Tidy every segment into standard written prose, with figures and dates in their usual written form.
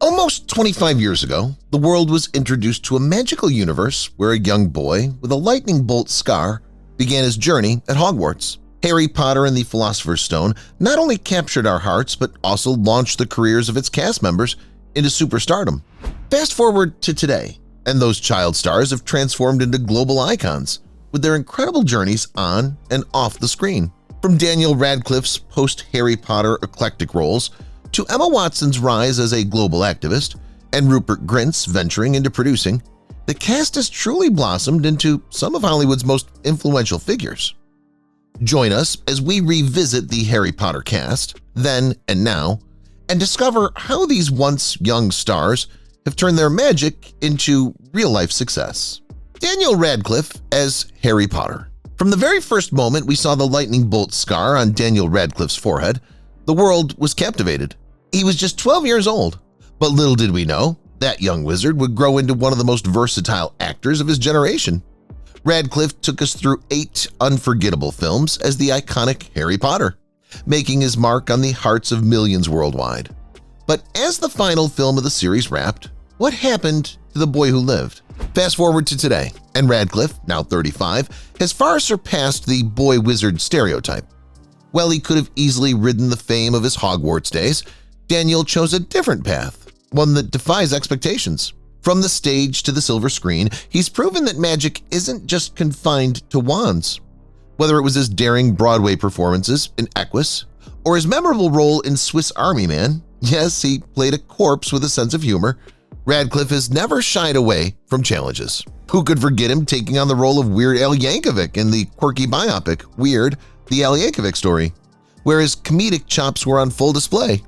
Almost 25 years ago, the world was introduced to a magical universe where a young boy with a lightning bolt scar began his journey at Hogwarts. Harry Potter and the Philosopher's Stone not only captured our hearts but also launched the careers of its cast members into superstardom. Fast forward to today, and those child stars have transformed into global icons with their incredible journeys on and off the screen. From Daniel Radcliffe's post-Harry Potter eclectic roles to Emma Watson's rise as a global activist and Rupert Grint's venturing into producing, the cast has truly blossomed into some of Hollywood's most influential figures. Join us as we revisit the Harry Potter cast, then and now, and discover how these once young stars have turned their magic into real-life success. Daniel Radcliffe as Harry Potter. From the very first moment we saw the lightning bolt scar on Daniel Radcliffe's forehead, the world was captivated. He was just 12 years old, but little did we know that young wizard would grow into one of the most versatile actors of his generation. Radcliffe took us through 8 unforgettable films as the iconic Harry Potter, making his mark on the hearts of millions worldwide. But as the final film of the series wrapped, what happened to the boy who lived? Fast forward to today, and Radcliffe, now 35, has far surpassed the boy-wizard stereotype. While he could have easily ridden the fame of his Hogwarts days, Daniel chose a different path, one that defies expectations. From the stage to the silver screen, he's proven that magic isn't just confined to wands. Whether it was his daring Broadway performances in Equus or his memorable role in Swiss Army Man, yes, he played a corpse with a sense of humor, Radcliffe has never shied away from challenges. Who could forget him taking on the role of Weird Al Yankovic in the quirky biopic Weird, the Al Yankovic Story, where his comedic chops were on full display,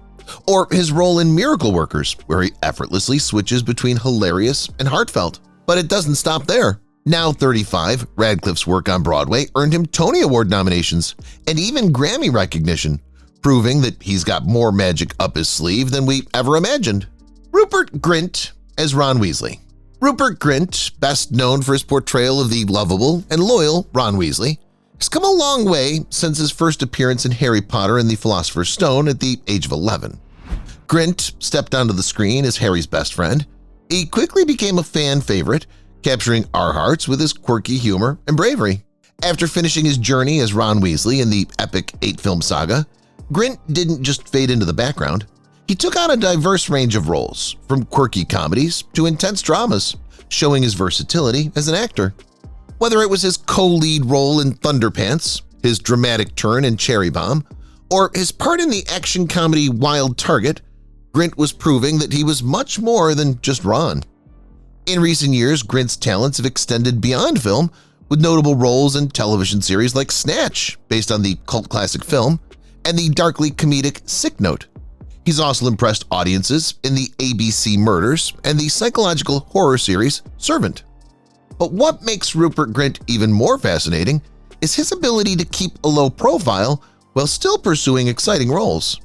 or his role in Miracle Workers, where he effortlessly switches between hilarious and heartfelt. But it doesn't stop there. Now 35, Radcliffe's work on Broadway earned him Tony Award nominations and even Grammy recognition, proving that he's got more magic up his sleeve than we ever imagined. Rupert Grint as Ron Weasley. Rupert Grint, best known for his portrayal of the lovable and loyal Ron Weasley, has come a long way since his first appearance in Harry Potter and the Philosopher's Stone at the age of 11. Grint stepped onto the screen as Harry's best friend. He quickly became a fan favorite, capturing our hearts with his quirky humor and bravery. After finishing his journey as Ron Weasley in the epic 8-film saga, Grint didn't just fade into the background. He took on a diverse range of roles, from quirky comedies to intense dramas, showing his versatility as an actor. Whether it was his co-lead role in Thunderpants, his dramatic turn in Cherry Bomb, or his part in the action comedy Wild Target, Grint was proving that he was much more than just Ron. In recent years, Grint's talents have extended beyond film, with notable roles in television series like Snatch, based on the cult classic film, and the darkly comedic Sick Note. He's also impressed audiences in the ABC Murders and the psychological horror series Servant. But what makes Rupert Grint even more fascinating is his ability to keep a low profile while still pursuing exciting roles.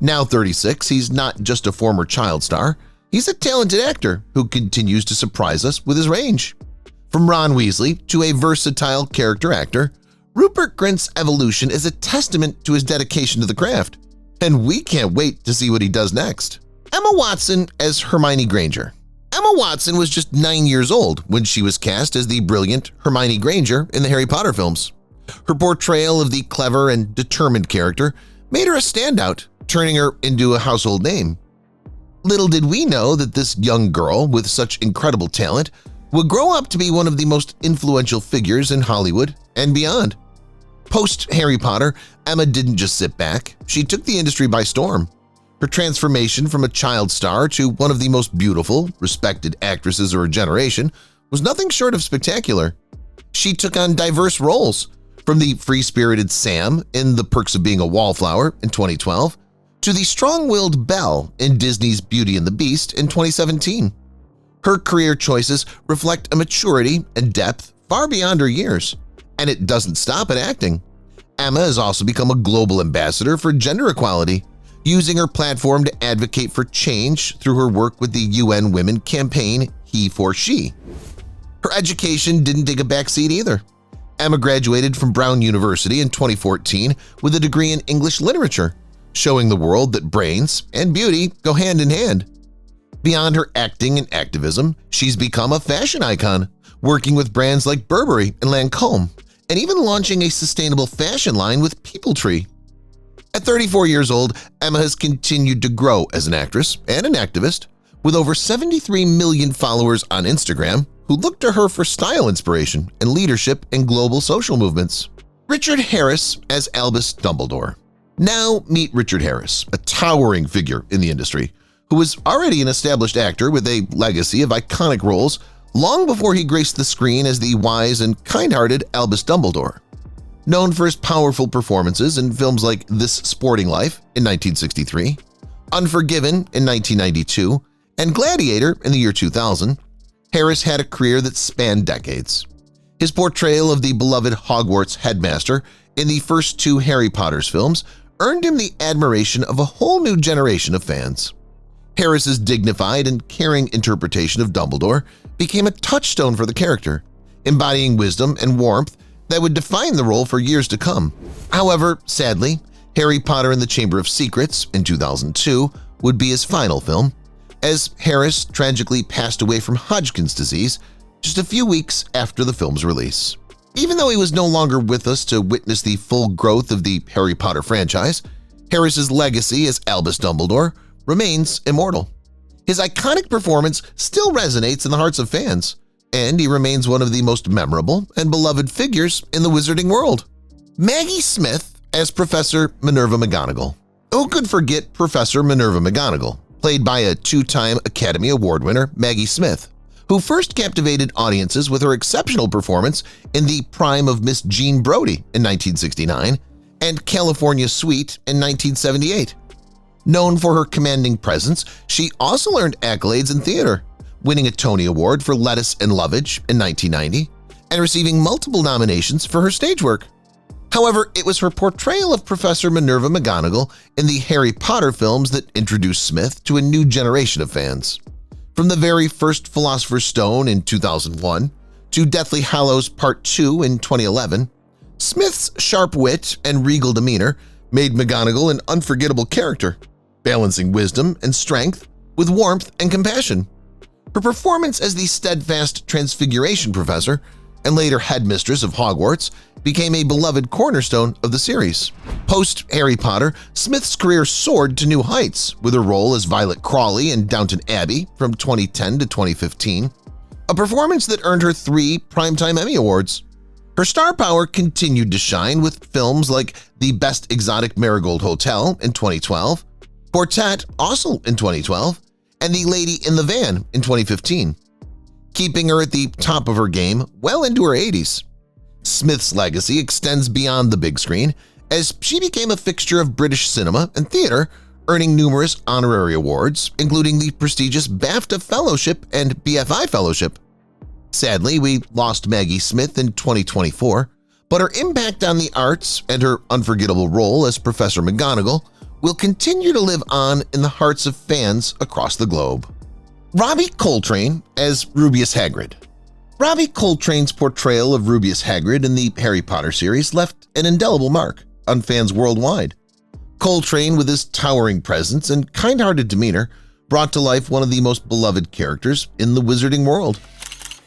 Now 36, he's not just a former child star, he's a talented actor who continues to surprise us with his range. From Ron Weasley to a versatile character actor, Rupert Grint's evolution is a testament to his dedication to the craft, and we can't wait to see what he does next. Emma Watson as Hermione Granger. Emma Watson was just 9 years old when she was cast as the brilliant Hermione Granger in the Harry Potter films. Her portrayal of the clever and determined character made her a standout, turning her into a household name. Little did we know that this young girl with such incredible talent would grow up to be one of the most influential figures in Hollywood and beyond. Post-Harry Potter, Emma didn't just sit back, she took the industry by storm. Her transformation from a child star to one of the most beautiful, respected actresses of her generation was nothing short of spectacular. She took on diverse roles, from the free-spirited Sam in The Perks of Being a Wallflower in 2012 to the strong-willed Belle in Disney's Beauty and the Beast in 2017. Her career choices reflect a maturity and depth far beyond her years, and it doesn't stop at acting. Emma has also become a global ambassador for gender equality, using her platform to advocate for change through her work with the UN Women campaign He for She. Her education didn't take a backseat either. Emma graduated from Brown University in 2014 with a degree in English literature, showing the world that brains and beauty go hand in hand. Beyond her acting and activism, she's become a fashion icon, working with brands like Burberry and Lancôme, and even launching a sustainable fashion line with Peopletree. At 34 years old, Emma has continued to grow as an actress and an activist, with over 73 million followers on Instagram who look to her for style inspiration and leadership in global social movements. Richard Harris as Albus Dumbledore. Now meet Richard Harris, a towering figure in the industry, who was already an established actor with a legacy of iconic roles long before he graced the screen as the wise and kind-hearted Albus Dumbledore. Known for his powerful performances in films like This Sporting Life in 1963, Unforgiven in 1992, and Gladiator in the year 2000, Harris had a career that spanned decades. His portrayal of the beloved Hogwarts headmaster in the first two Harry Potter's films earned him the admiration of a whole new generation of fans. Harris's dignified and caring interpretation of Dumbledore became a touchstone for the character, embodying wisdom and warmth that would define the role for years to come. However, sadly, Harry Potter and the Chamber of Secrets in 2002 would be his final film, as Harris tragically passed away from Hodgkin's disease just a few weeks after the film's release. Even though he was no longer with us to witness the full growth of the Harry Potter franchise, Harris's legacy as Albus Dumbledore remains immortal. His iconic performance still resonates in the hearts of fans, and he remains one of the most memorable and beloved figures in the wizarding world. Maggie Smith as Professor Minerva McGonagall. Who could forget Professor Minerva McGonagall, played by a two-time Academy Award winner Maggie Smith, who first captivated audiences with her exceptional performance in the prime of Miss Jean Brodie in 1969 and California Suite in 1978. Known for her commanding presence, she also earned accolades in theater, winning a Tony Award for Lettuce and Lovage in 1990 and receiving multiple nominations for her stage work. However, it was her portrayal of Professor Minerva McGonagall in the Harry Potter films that introduced Smith to a new generation of fans. From the very first Philosopher's Stone in 2001 to Deathly Hallows Part 2 in 2011, Smith's sharp wit and regal demeanor made McGonagall an unforgettable character, balancing wisdom and strength with warmth and compassion. Her performance as the steadfast Transfiguration Professor and later headmistress of Hogwarts became a beloved cornerstone of the series. Post-Harry Potter, Smith's career soared to new heights with her role as Violet Crawley in Downton Abbey from 2010 to 2015, a performance that earned her 3 Primetime Emmy Awards. Her star power continued to shine with films like The Best Exotic Marigold Hotel in 2012, Quartet also in 2012, and The Lady in the Van in 2015, keeping her at the top of her game well into her 80s. Smith's legacy extends beyond the big screen as she became a fixture of British cinema and theater, earning numerous honorary awards, including the prestigious BAFTA Fellowship and BFI Fellowship. Sadly, we lost Maggie Smith in 2024, but her impact on the arts and her unforgettable role as Professor McGonagall will continue to live on in the hearts of fans across the globe. Robbie Coltrane as Rubeus Hagrid. Robbie Coltrane's portrayal of Rubeus Hagrid in the Harry Potter series left an indelible mark on fans worldwide. Coltrane, with his towering presence and kind-hearted demeanor, brought to life one of the most beloved characters in the wizarding world.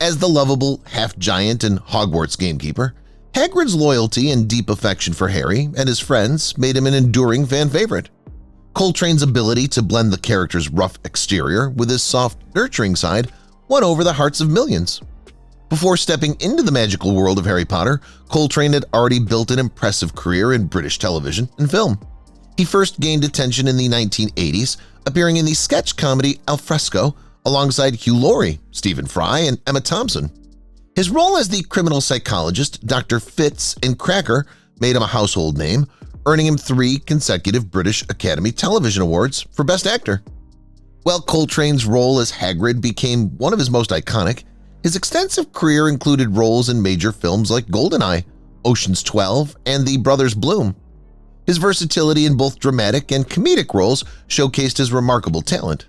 As the lovable half-giant and Hogwarts gamekeeper, Hagrid's loyalty and deep affection for Harry and his friends made him an enduring fan favorite. Coltrane's ability to blend the character's rough exterior with his soft, nurturing side won over the hearts of millions. Before stepping into the magical world of Harry Potter, Coltrane had already built an impressive career in British television and film. He first gained attention in the 1980s, appearing in the sketch comedy Al Fresco alongside Hugh Laurie, Stephen Fry, and Emma Thompson. His role as the criminal psychologist Dr. Fitz in Cracker made him a household name, earning him 3 consecutive British Academy Television Awards for Best Actor. While Coltrane's role as Hagrid became one of his most iconic, his extensive career included roles in major films like GoldenEye, Ocean's 12, and The Brothers Bloom. His versatility in both dramatic and comedic roles showcased his remarkable talent.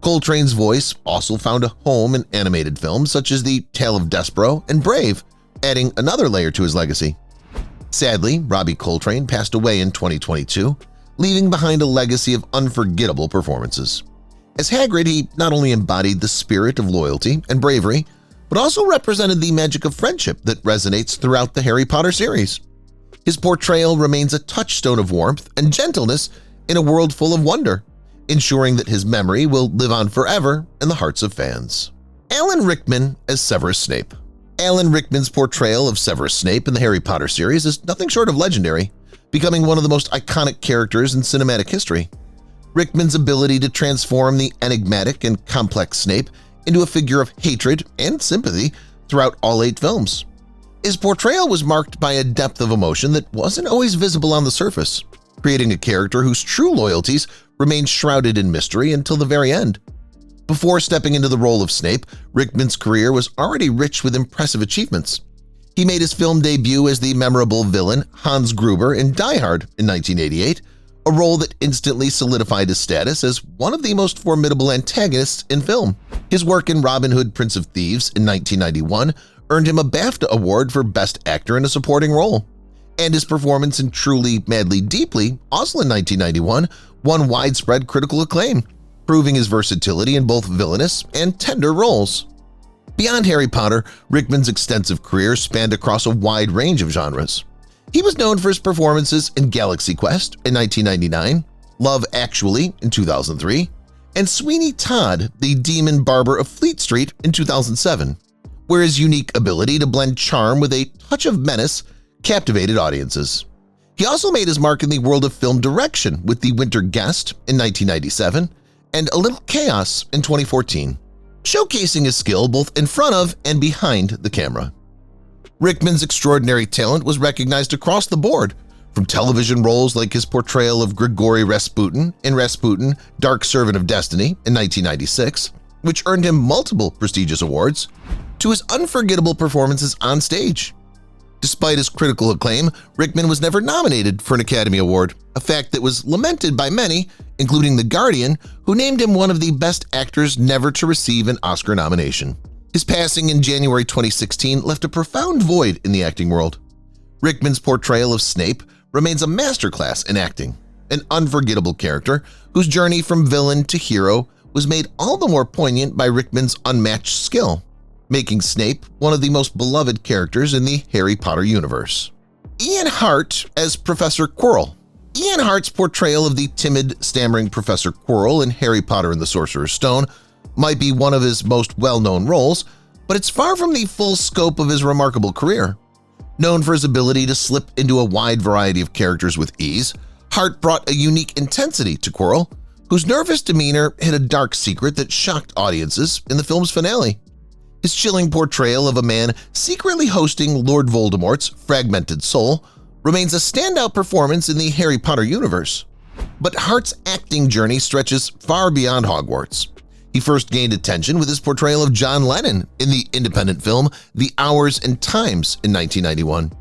Coltrane's voice also found a home in animated films such as The Tale of Despero and Brave, adding another layer to his legacy. Sadly, Robbie Coltrane passed away in 2022, leaving behind a legacy of unforgettable performances. As Hagrid, he not only embodied the spirit of loyalty and bravery, but also represented the magic of friendship that resonates throughout the Harry Potter series. His portrayal remains a touchstone of warmth and gentleness in a world full of wonder, ensuring that his memory will live on forever in the hearts of fans. Alan Rickman as Severus Snape. Alan Rickman's portrayal of Severus Snape in the Harry Potter series is nothing short of legendary, becoming one of the most iconic characters in cinematic history. Rickman's ability to transform the enigmatic and complex Snape into a figure of hatred and sympathy throughout all 8 films. His portrayal was marked by a depth of emotion that wasn't always visible on the surface, creating a character whose true loyalties remained shrouded in mystery until the very end. Before stepping into the role of Snape, Rickman's career was already rich with impressive achievements. He made his film debut as the memorable villain Hans Gruber in Die Hard in 1988, a role that instantly solidified his status as one of the most formidable antagonists in film. His work in Robin Hood, Prince of Thieves in 1991 earned him a BAFTA award for Best Actor in a Supporting Role, and his performance in Truly, Madly, Deeply, also in 1991, won widespread critical acclaim, proving his versatility in both villainous and tender roles. Beyond Harry Potter, Rickman's extensive career spanned across a wide range of genres. He was known for his performances in Galaxy Quest in 1999, Love Actually in 2003, and Sweeney Todd, the Demon Barber of Fleet Street in 2007, where his unique ability to blend charm with a touch of menace captivated audiences. He also made his mark in the world of film direction with The Winter Guest in 1997 and A Little Chaos in 2014, showcasing his skill both in front of and behind the camera. Rickman's extraordinary talent was recognized across the board, from television roles like his portrayal of Grigory Rasputin in Rasputin, Dark Servant of Destiny in 1996, which earned him multiple prestigious awards, to his unforgettable performances on stage. Despite his critical acclaim, Rickman was never nominated for an Academy Award, a fact that was lamented by many, including The Guardian, who named him one of the best actors never to receive an Oscar nomination. His passing in January 2016 left a profound void in the acting world. Rickman's portrayal of Snape remains a masterclass in acting, an unforgettable character whose journey from villain to hero was made all the more poignant by Rickman's unmatched skill, making Snape one of the most beloved characters in the Harry Potter universe. Ian Hart as Professor Quirrell. Ian Hart's portrayal of the timid, stammering Professor Quirrell in Harry Potter and the Sorcerer's Stone might be one of his most well-known roles, but it's far from the full scope of his remarkable career. Known for his ability to slip into a wide variety of characters with ease, Hart brought a unique intensity to Quirrell, whose nervous demeanor hid a dark secret that shocked audiences in the film's finale. His chilling portrayal of a man secretly hosting Lord Voldemort's fragmented soul remains a standout performance in the Harry Potter universe. But Hart's acting journey stretches far beyond Hogwarts. He first gained attention with his portrayal of John Lennon in the independent film The Hours and Times in 1991,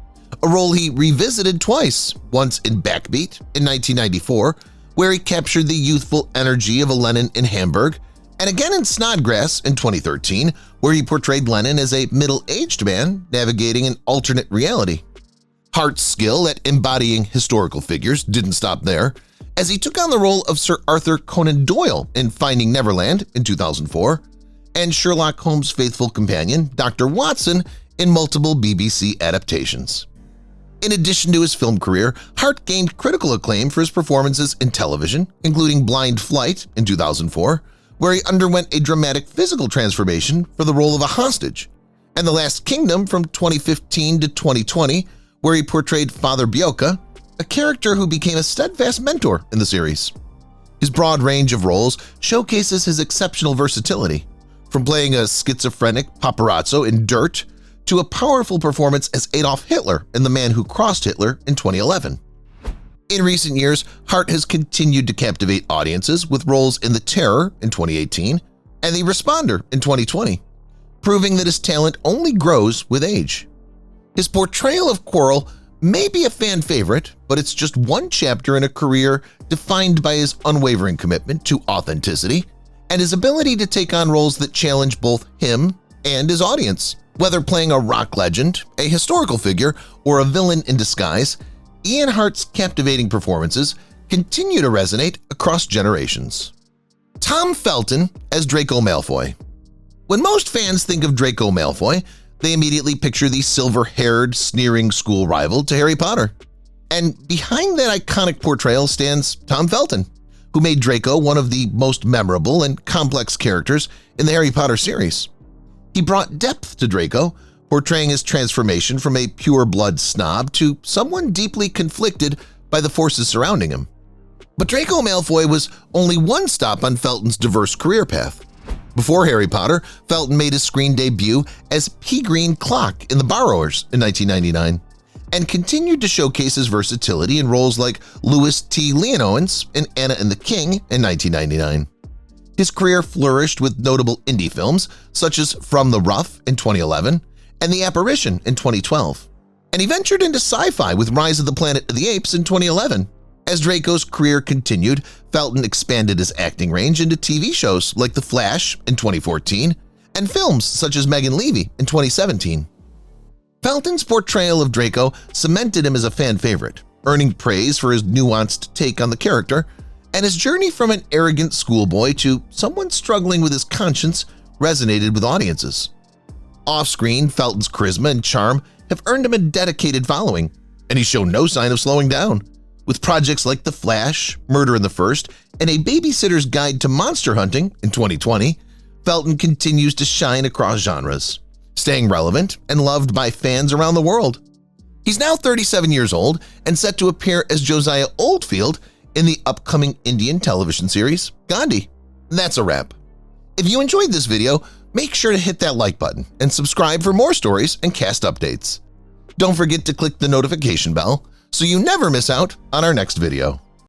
a role he revisited twice, once in Backbeat in 1994, where he captured the youthful energy of a Lennon in Hamburg, and again in Snodgrass in 2013, where he portrayed Lennon as a middle-aged man navigating an alternate reality. Hart's skill at embodying historical figures didn't stop there, as he took on the role of Sir Arthur Conan Doyle in Finding Neverland in 2004, and Sherlock Holmes' faithful companion, Dr. Watson, in multiple BBC adaptations. In addition to his film career, Hart gained critical acclaim for his performances in television, including Blind Flight in 2004, where he underwent a dramatic physical transformation for the role of a hostage, and The Last Kingdom from 2015 to 2020, where he portrayed Father Bioka, a character who became a steadfast mentor in the series. His broad range of roles showcases his exceptional versatility, from playing a schizophrenic paparazzo in Dirt to a powerful performance as Adolf Hitler in The Man Who Crossed Hitler in 2011. In recent years, Hart has continued to captivate audiences with roles in The Terror in 2018 and The Responder in 2020, proving that his talent only grows with age. His portrayal of Quirrell may be a fan favorite, but it's just one chapter in a career defined by his unwavering commitment to authenticity and his ability to take on roles that challenge both him and his audience. Whether playing a rock legend, a historical figure, or a villain in disguise, Ian Hart's captivating performances continue to resonate across generations. Tom Felton as Draco Malfoy. When most fans think of Draco Malfoy, they immediately picture the silver-haired, sneering school rival to Harry Potter. And behind that iconic portrayal stands Tom Felton, who made Draco one of the most memorable and complex characters in the Harry Potter series. He brought depth to Draco, portraying his transformation from a pure-blood snob to someone deeply conflicted by the forces surrounding him. But Draco Malfoy was only one stop on Felton's diverse career path. Before Harry Potter, Felton made his screen debut as P. Green Clock in The Borrowers in 1999 and continued to showcase his versatility in roles like Louis T. Leonowens in Anna and the King in 1999. His career flourished with notable indie films such as From the Rough in 2011 and The Apparition in 2012, and he ventured into sci-fi with Rise of the Planet of the Apes in 2011. As Draco's career continued, Felton expanded his acting range into TV shows like The Flash in 2014 and films such as Megan Levy in 2017. Felton's portrayal of Draco cemented him as a fan favorite, earning praise for his nuanced take on the character, and his journey from an arrogant schoolboy to someone struggling with his conscience resonated with audiences. Off-screen, Felton's charisma and charm have earned him a dedicated following, and he's shown no sign of slowing down. With projects like The Flash, Murder in the First, and A Babysitter's Guide to Monster Hunting in 2020, Felton continues to shine across genres, staying relevant and loved by fans around the world. He's now 37 years old and set to appear as Josiah Oldfield in the upcoming Indian television series Gandhi. That's a wrap. If you enjoyed this video, make sure to hit that like button and subscribe for more stories and cast updates. Don't forget to click the notification bell so you never miss out on our next video.